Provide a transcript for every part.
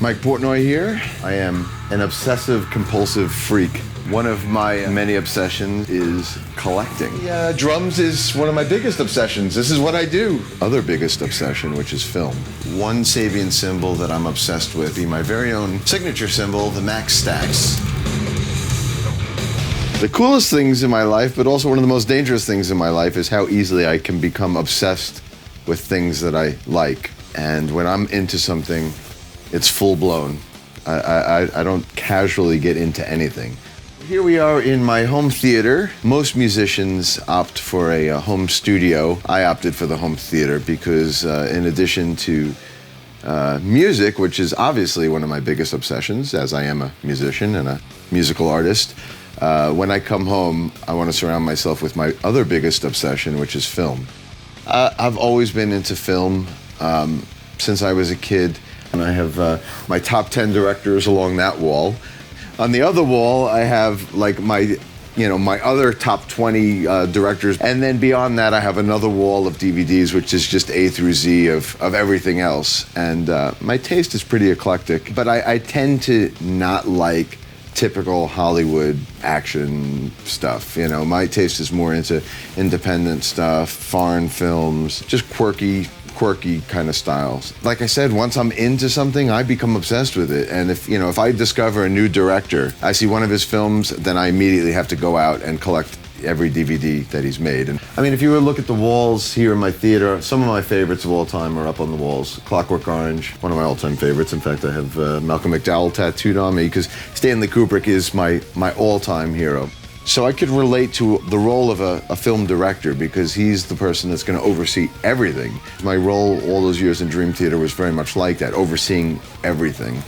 Mike Portnoy here. I am an obsessive compulsive freak. One of my many obsessions is collecting. Drums is one of my biggest obsessions. This is what I do. Other biggest obsession, which is film. One Sabian cymbal that I'm obsessed with, be my very own signature cymbal, the Max Stax. The coolest things in my life, but also one of the most dangerous things in my life, is how easily I can become obsessed with things that I like. And when I'm into something, it's full blown. I don't casually get into anything. Here we are in my home theater. Most musicians opt for a home studio. I opted for the home theater because in addition to music, which is obviously one of my biggest obsessions, as I am a musician and a musical artist, when I come home, I want to surround myself with my other biggest obsession, which is film. I've always been into film since I was a kid, and I have my top 10 directors along that wall. On the other wall, I have like my other top 20 directors, and then beyond that, I have another wall of DVDs, which is just A through Z of everything else. And my taste is pretty eclectic, but I tend to not like typical Hollywood action stuff. My taste is more into independent stuff, foreign films, just quirky kind of styles. Like I said, once I'm into something, I become obsessed with it. And if I discover a new director, I see one of his films, then I immediately have to go out and collect every DVD that he's made. And I mean, if you were to look at the walls here in my theater, some of my favorites of all time are up on the walls. Clockwork Orange, one of my all-time favorites. In fact, I have Malcolm McDowell tattooed on me because Stanley Kubrick is my all-time hero. So I could relate to the role of a film director because he's the person that's going to oversee everything. My role all those years in Dream Theater was very much like that, overseeing everything.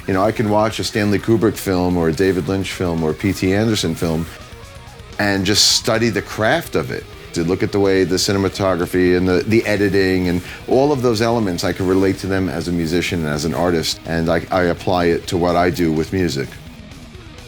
I can watch a Stanley Kubrick film or a David Lynch film or a P.T. Anderson film and just study the craft of it. To look at the way the cinematography and the editing and all of those elements, I can relate to them as a musician and as an artist, and I apply it to what I do with music.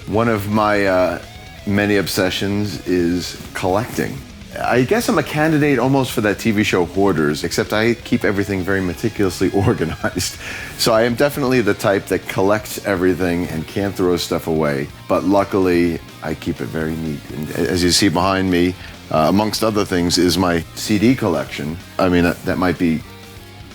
One of my many obsessions is collecting. I guess I'm a candidate almost for that TV show Hoarders, except I keep everything very meticulously organized. So I am definitely the type that collects everything and can't throw stuff away. But luckily, I keep it very neat. And as you see behind me, amongst other things, is my CD collection. I mean, that might be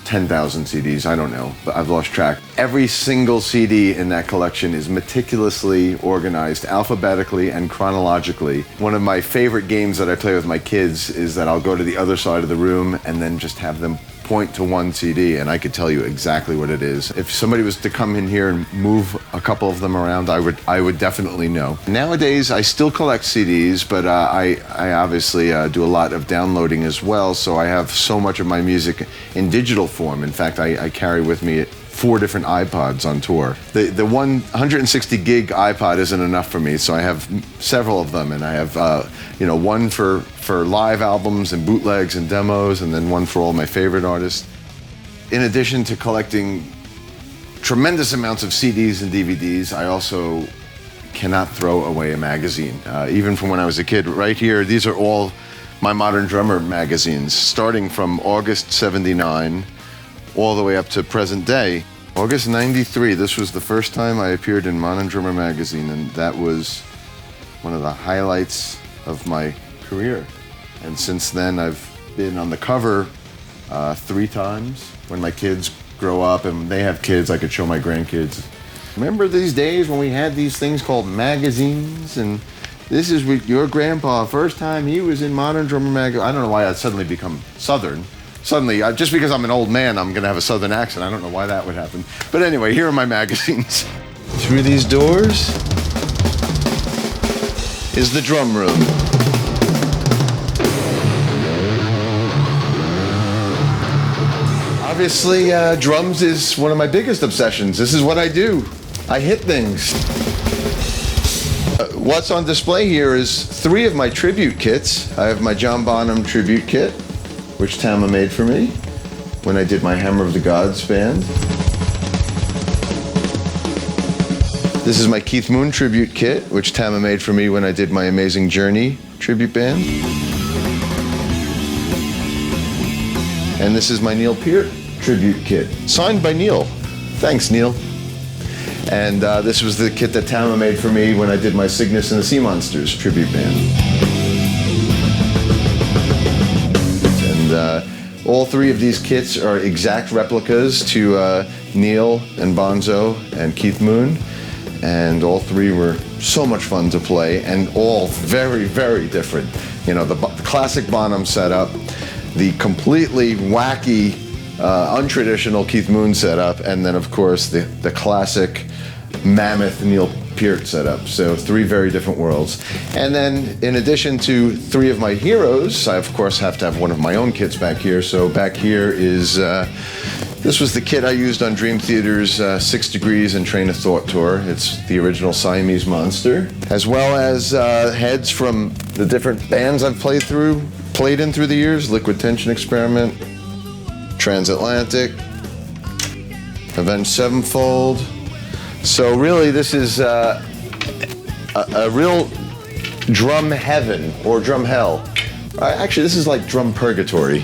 10,000 CDs, I don't know, but I've lost track. Every single CD in that collection is meticulously organized alphabetically and chronologically. One of my favorite games that I play with my kids is that I'll go to the other side of the room and then just have them point to one CD and I could tell you exactly what it is. If somebody was to come in here and move a couple of them around, I would definitely know. Nowadays, I still collect CDs, but I obviously do a lot of downloading as well, so I have so much of my music in digital form. In fact, I carry with me 4 different iPods on tour. The 160 gig iPod isn't enough for me, so I have several of them, and I have one for live albums and bootlegs and demos, and then one for all my favorite artists. In addition to collecting tremendous amounts of CDs and DVDs, I also cannot throw away a magazine. Even from when I was a kid, right here, these are all my Modern Drummer magazines, starting from August '79 all the way up to present day. August '93, this was the first time I appeared in Modern Drummer magazine, and that was one of the highlights of my career. And since then, I've been on the cover 3 times. When my kids grow up and they have kids, I could show my grandkids. Remember these days when we had these things called magazines? And this is with your grandpa, first time he was in Modern Drummer magazine. I don't know why I'd suddenly become Southern. Suddenly, just because I'm an old man, I'm gonna have a Southern accent. I don't know why that would happen. But anyway, here are my magazines. Through these doors is the drum room. Obviously, drums is one of my biggest obsessions. This is what I do. I hit things. What's on display here is 3 of my tribute kits. I have my John Bonham tribute kit, which Tama made for me when I did my Hammer of the Gods band. This is my Keith Moon tribute kit, which Tama made for me when I did my Amazing Journey tribute band. And this is my Neil Peart tribute kit, signed by Neil. Thanks, Neil. And this was the kit that Tama made for me when I did my Cygnus and the Sea Monsters tribute band. And all three of these kits are exact replicas to Neil and Bonzo and Keith Moon. And all three were so much fun to play, and all very, very different. You know, the classic Bonham setup, the completely wacky, untraditional Keith Moon setup, and then of course the classic mammoth Neil Peart setup. So three very different worlds. And then in addition to three of my heroes, I of course have to have one of my own kits back here. So back here is, this was the kit I used on Dream Theater's 6 Degrees and Train of Thought tour. It's the original Siamese Monster, as well as heads from the different bands I've played in through the years. Liquid Tension Experiment, Transatlantic, Avenged Sevenfold. So really this is a real drum heaven or drum hell. Actually, this is like drum purgatory.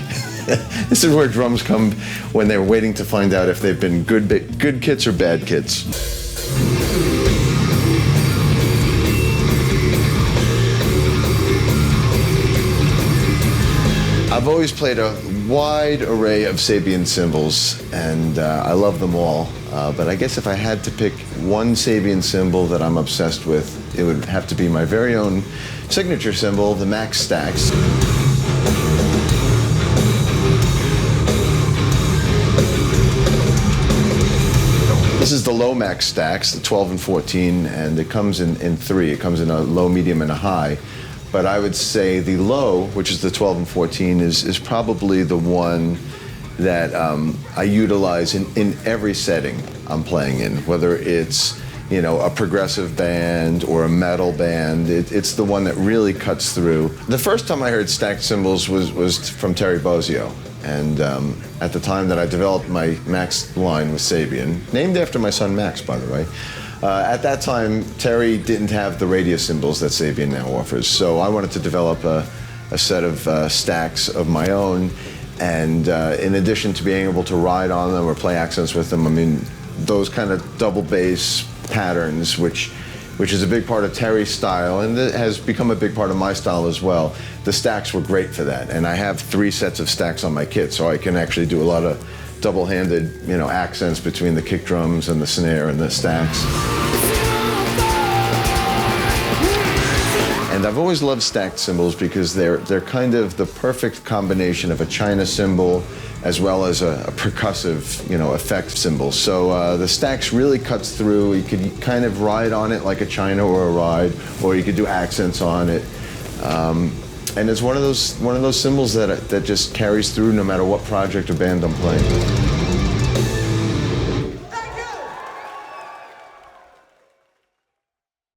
This is where drums come when they're waiting to find out if they've been good kits or bad kits. I've always played a wide array of Sabian cymbals, and I love them all. But I guess if I had to pick one Sabian cymbal that I'm obsessed with, it would have to be my very own signature cymbal, the Max Stax. This is the low Max Stax, the 12 and 14, and it comes in three. It comes in a low, medium, and a high. But I would say the low, which is the 12 and 14, is probably the one that I utilize in every setting I'm playing in, whether it's, you know, a progressive band or a metal band. It's the one that really cuts through. The first time I heard stacked cymbals was from Terry Bozzio. And at the time that I developed my Max line with Sabian, named after my son Max, by the way, at that time, Terry didn't have the radius cymbals that Sabian now offers. So I wanted to develop a set of stacks of my own. And in addition to being able to ride on them or play accents with them, I mean, those kind of double bass patterns, which is a big part of Terry's style, and it has become a big part of my style as well. The stacks were great for that, and I have 3 sets of stacks on my kit, so I can actually do a lot of double-handed, you know, accents between the kick drums and the snare and the stacks. And I've always loved stacked cymbals because they're kind of the perfect combination of a China cymbal as well as a percussive, you know, effect cymbal. So the stacks really cuts through. You could kind of ride on it like a China or a ride, or you could do accents on it. And it's one of those cymbals that just carries through no matter what project or band I'm playing.